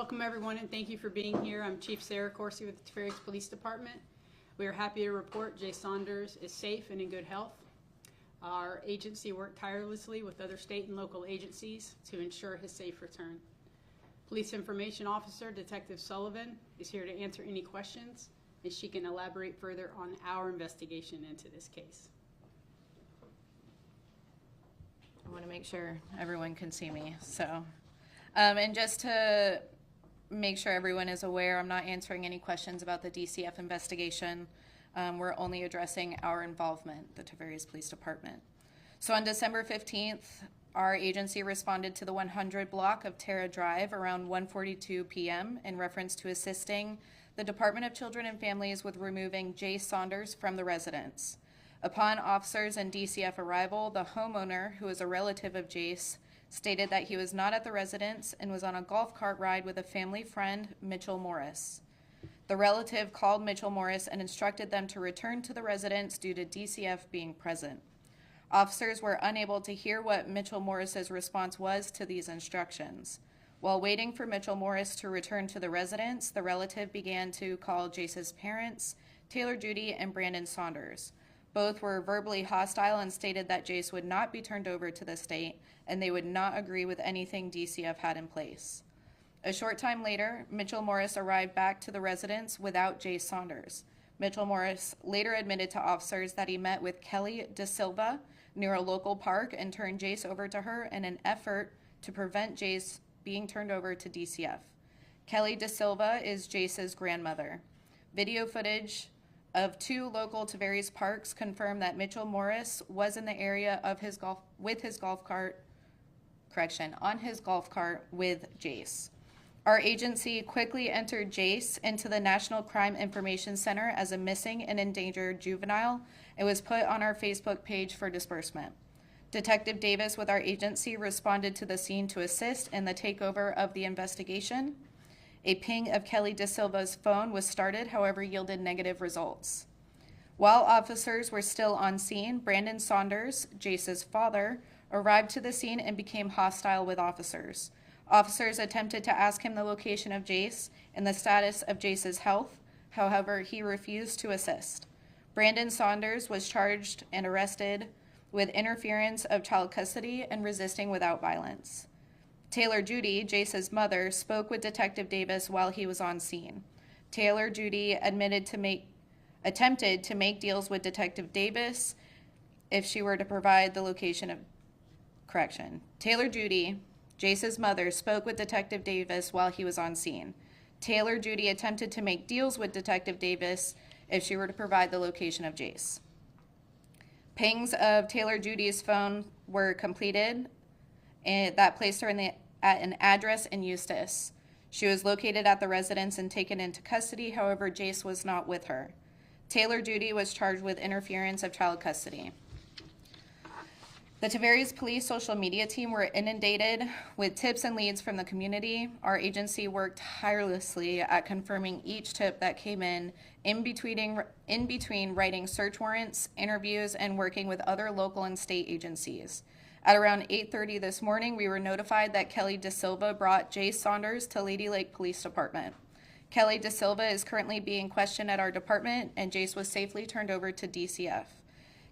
Welcome everyone and thank you for being here. I'm Chief Sarah Corsi with the Tavares Police Department. We are happy to report Jay Saunders is safe and in good health. Our agency worked tirelessly with other state and local agencies to ensure his safe return. Police Information Officer Detective Sullivan is here to answer any questions, and she can elaborate further on our investigation into this case. I want to make sure everyone can see me. And just to make sure everyone is aware, I'm not answering any questions about the DCF investigation. We're only addressing our involvement, the Tavares Police Department. So on December 15th, our agency responded to the 100 block of Terra Drive around 1:42 p.m. in reference to assisting the Department of Children and Families with removing Jay Saunders from the residence. Upon officers and DCF arrival, the homeowner, who is a relative of Jace, stated that he was not at the residence and was on a golf cart ride with a family friend, Mitchell Morris. The relative called Mitchell Morris and instructed them to return to the residence due to DCF being present. Officers were unable to hear what Mitchell Morris's response was to these instructions. While waiting for Mitchell Morris to return to the residence, the relative began to call Jace's parents, Taylor Judy and Brandon Saunders. Both were verbally hostile and stated that Jace would not be turned over to the state and they would not agree with anything DCF had in place. A short time later, Mitchell Morris arrived back to the residence without Jace Saunders. Mitchell Morris later admitted to officers that he met with Kelly DeSilva near a local park and turned Jace over to her in an effort to prevent Jace being turned over to DCF. Kelly DeSilva is Jace's grandmother. Video footage of two local Tavares parks confirmed that Mitchell Morris was in the area of on his golf cart with Jace. Our agency quickly entered Jace into the National Crime Information Center as a missing and endangered juvenile. It was put on our Facebook page for disbursement. Detective Davis with our agency responded to the scene to assist in the takeover of the investigation. A ping of Kelly DeSilva's phone was started, however, yielded negative results. While officers were still on scene, Brandon Saunders, Jace's father, arrived to the scene and became hostile with officers. Officers attempted to ask him the location of Jace and the status of Jace's health. However, he refused to assist. Brandon Saunders was charged and arrested with interference of child custody and resisting without violence. Taylor Judy, Jace's mother, spoke with Detective Davis while he was on scene. Taylor Judy attempted to make deals with Detective Davis if she were to provide the location of Taylor Judy, Jace's mother, spoke with Detective Davis while he was on scene. Taylor Judy attempted to make deals with Detective Davis if she were to provide the location of Jace. Pings of Taylor Judy's phone were completed, and that placed her at an address in Eustis. She was located at the residence and taken into custody. However, Jace was not with her. Taylor Judy was charged with interference of child custody. The Tavares Police social media team were inundated with tips and leads from the community. Our agency worked tirelessly at confirming each tip that came in between writing search warrants, interviews, and working with other local and state agencies. At around 8:30 this morning, we were notified that Kelly DeSilva brought Jace Saunders to Lady Lake Police Department. Kelly DeSilva is currently being questioned at our department, and Jace was safely turned over to DCF.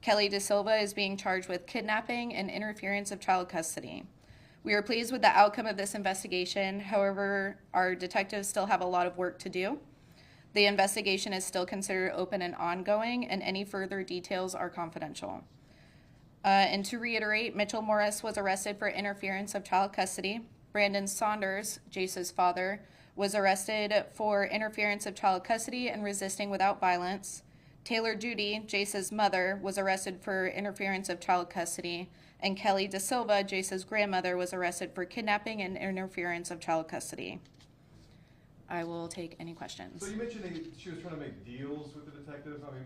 Kelly DeSilva is being charged with kidnapping and interference of child custody. We are pleased with the outcome of this investigation. However, our detectives still have a lot of work to do. The investigation is still considered open and ongoing, and any further details are confidential. And to reiterate, Mitchell Morris was arrested for interference of child custody. Brandon Saunders, Jace's father, was arrested for interference of child custody and resisting without violence. Taylor Judy, Jace's mother, was arrested for interference of child custody, and Kelly DeSilva, Jace's grandmother, was arrested for kidnapping and interference of child custody. I will take any questions. So you mentioned she was trying to make deals with the detectives. I mean,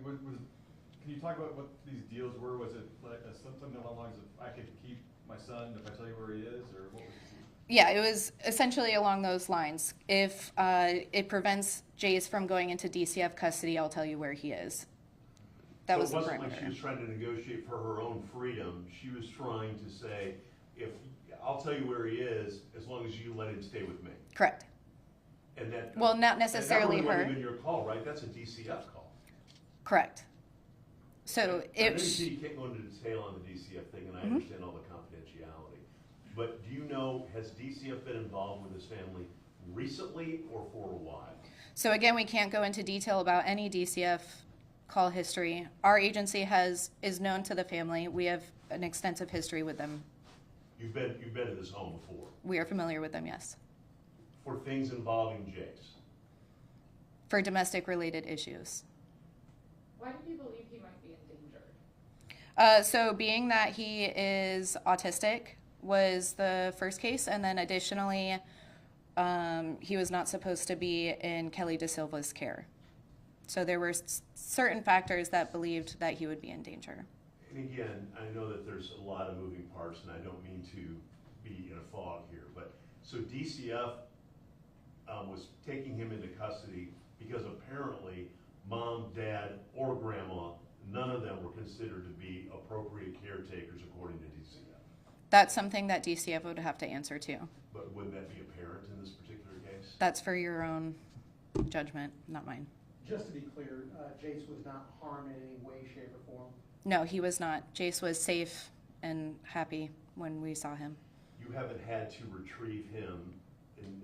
can you talk about what these deals were? Was it like something along the lines of, I could keep my son if I tell you where he is, or what was it? Yeah, it was essentially along those lines. If it prevents Jace from going into DCF custody, I'll tell you where he is. That was the parameter. It wasn't like she was trying to negotiate for her own freedom. She was trying to say, if I'll tell you where he is, as long as you let him stay with me. Correct. And that. Well, not necessarily and that her. wasn't even your call, right? That's a DCF call. Correct. So I know you can't go into detail on the DCF thing, and I understand all the confidentiality. But do you know, has DCF been involved with his family recently or for a while? So again, we can't go into detail about any DCF call history. Our agency is known to the family. We have an extensive history with them. You've been to this home before We are familiar with them, yes. for things involving Jace. For domestic related issues. Why did you believe he might be endangered? So being that he is autistic was the first case, and then additionally, he was not supposed to be in Kelly De Silva's care. So there were certain factors that believed that he would be in danger. And again, I know that there's a lot of moving parts, and I don't mean to be in a fog here, but so DCF was taking him into custody because apparently mom, dad, or grandma, none of them were considered to be appropriate caretakers according to DCF. That's something that DCF would have to answer to. But wouldn't that be apparent in this particular case? That's for your own judgment, not mine. Just to be clear, Jace was not harmed in any way, shape, or form. No, he was not. Jace was safe and happy when we saw him. You haven't had to retrieve him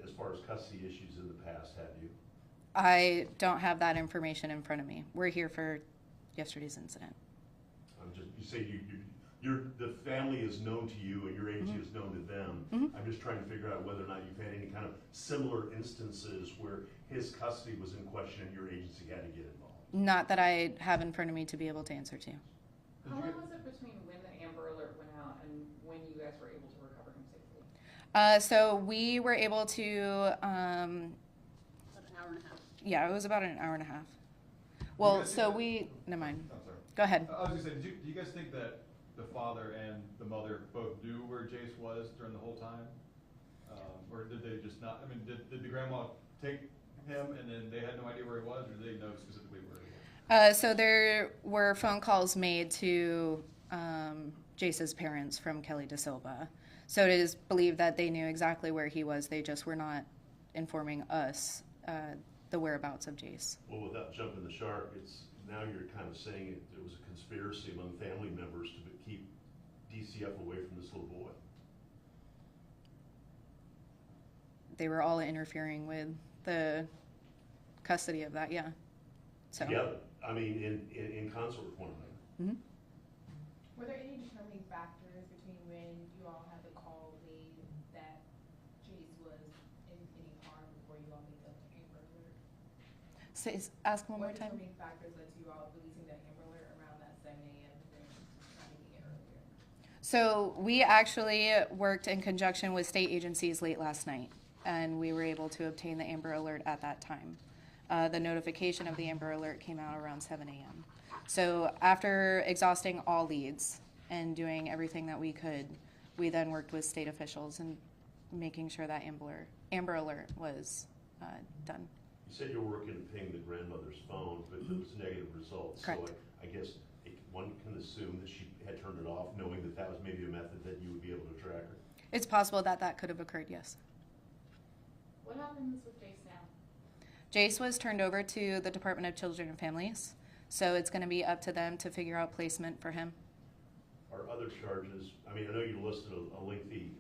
as far as custody issues in the past, have you? I don't have that information in front of me. We're here for yesterday's incident. You say the family is known to you and your agency is known to them. I'm just trying to figure out whether or not you've had any kind of similar instances where his custody was in question and your agency had to get involved. Not that I have in front of me to be able to answer to. How long was it between when the Amber Alert went out and when you guys were able to recover him safely? So we were able to, About an hour and a half. yeah, it was about an hour and a half. You Well, guys so think never mind. I'm sorry. Go ahead. I was gonna say, do you guys think that the father and the mother both knew where Jace was during the whole time? Or did they just not, I mean, did the grandma take him and then they had no idea where he was, or did they know specifically where he was? So there were phone calls made to Jace's parents from Kelly De Silva. So it is believed that they knew exactly where he was. They just were not informing us the whereabouts of Jace. Well, without jumping the shark, now you're kind of saying it was a conspiracy among family members to keep DCF away from this little boy. They were all interfering with the custody of that, yeah. So. Together, I mean, in concert with one another. Were there any determining factors between when you all had the call made that Jace was in any harm before you all made the Amber Alert? Ask one more What time. determining factors led to you all releasing that Amber Alert around that 7 a.m. and then not making it earlier? So we actually worked in conjunction with state agencies late last night, and we were able to obtain the Amber Alert at that time. The notification of the Amber Alert came out around 7 a.m. So after exhausting all leads and doing everything that we could, we then worked with state officials and making sure that Amber Alert was done. You said you were working to ping the grandmother's phone, but there was negative results. Correct. So I guess one can assume that she had turned it off, knowing that that was maybe a method that you would be able to track her. It's possible that that could have occurred, yes. What happens with Jace now? Jace was turned over to the Department of Children and Families, so it's going to be up to them to figure out placement for him. Are other charges, I mean, I know you listed a lengthy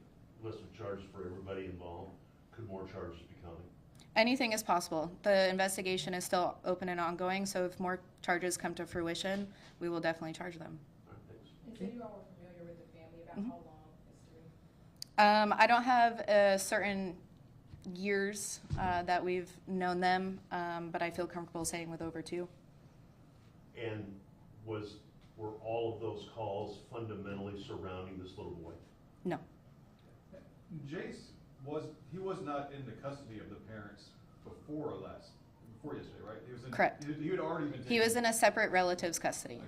list of charges for everybody involved. Could more charges be coming? Anything is possible. The investigation is still open and ongoing, so if more charges come to fruition, we will definitely charge them. All right, thanks. And so you all were familiar with the family about how long history? I don't have certain years that we've known them, but I feel comfortable saying with over 2. And were all of those calls fundamentally surrounding this little boy? No. Jace was not in the custody of the parents before yesterday, right? He was in, Correct. He had already been taken. He was in a separate relative's custody.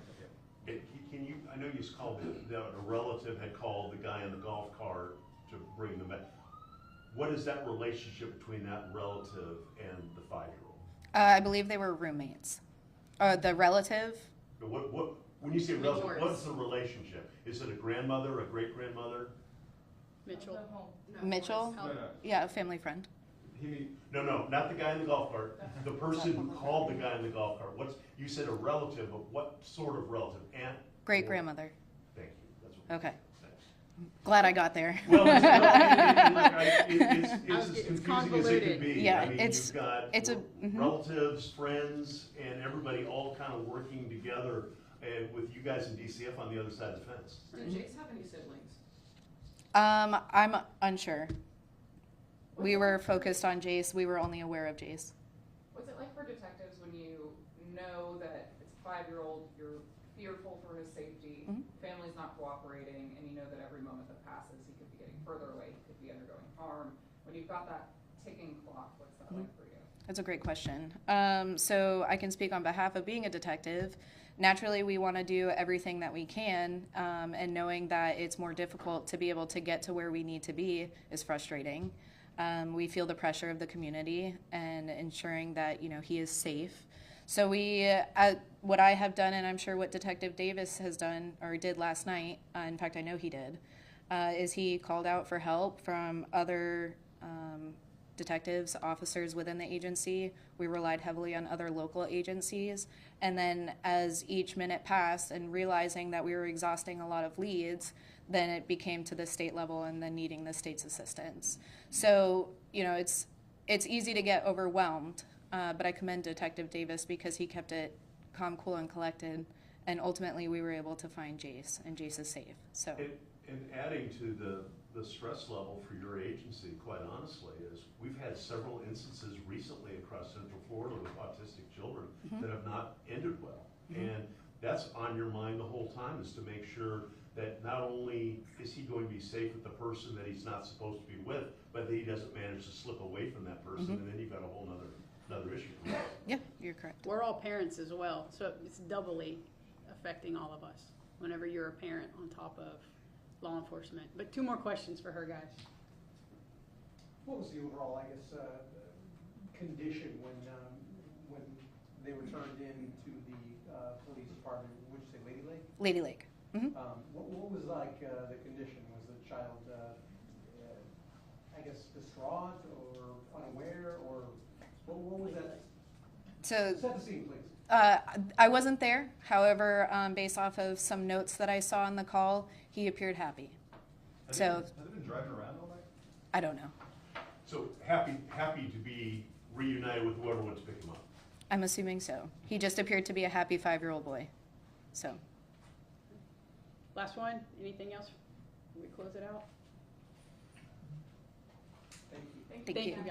Okay. Can you, I know you called that a relative had called the guy in the golf cart to bring them back. What is that relationship between that relative and the 5-year-old? I believe they were roommates. The relative, But when you say relative, Majority. what's the relationship? Is it a grandmother, a great-grandmother? Mitchell. The home. Mitchell, No, no. yeah, a family friend. No, not the guy in the golf cart. The person who called the guy in the golf cart. You said a relative, but what sort of relative? Aunt? Great grandmother. Thank you. That's what Okay. Thanks. Glad I got there. Well, it's as It's confusing as it convoluted. could be. Yeah, I mean, it's- you've got it's a- mhm. relatives, friends, and everybody all kind of working together, with you guys in DCF on the other side of the fence. Did Jace have any siblings? I'm unsure. We What's it were like for- focused on Jace. We were only aware of Jace. What's it like for detectives when you know that it's a 5-year-old, you're fearful for his safety, Mhm. family's not cooperating, and you know that every moment that passes, he could be getting further away, he could be undergoing harm. When you've got that ticking clock, what's that like for you? That's a great question. So I can speak on behalf of being a detective. Naturally, we want to do everything that we can, and knowing that it's more difficult to be able to get to where we need to be is frustrating. We feel the pressure of the community and ensuring that, he is safe. So what I have done, and I'm sure what Detective Davis has done or did last night, in fact, I know he did, is he called out for help from other detectives, officers within the agency. We relied heavily on other local agencies. And then as each minute passed and realizing that we were exhausting a lot of leads, then it became to the state level and then needing the state's assistance. So, it's easy to get overwhelmed, but I commend Detective Davis because he kept it calm, cool, and collected. And ultimately, we were able to find Jace, and Jace is safe. So, And adding to the stress level for your agency, quite honestly, is we've had several instances recently across Central Florida with autistic children that have not ended well. And that's on your mind the whole time, is to make sure that not only is he going to be safe with the person that he's not supposed to be with, but that he doesn't manage to slip away from that person, and then you've got a whole another issue. yeah, you're correct. We're all parents as well, so it's doubly affecting all of us whenever you're a parent on top of law enforcement. But 2 more questions for her, guys. What was the overall, I guess, condition when they were turned in to the police department? Would you say Lady Lake? Lady Lake. What was like the condition? Was the child, I guess, distraught or unaware, or what was that? So Set the scene, please. I wasn't there. However, based off of some notes that I saw on the call, he appeared happy. Has So he been driving around all night? I don't know. So happy to be reunited with whoever went to pick him up. I'm assuming so. He just appeared to be a happy 5-year-old boy. So Last one, anything else? Can we close it out? Thank you. thank you. guys.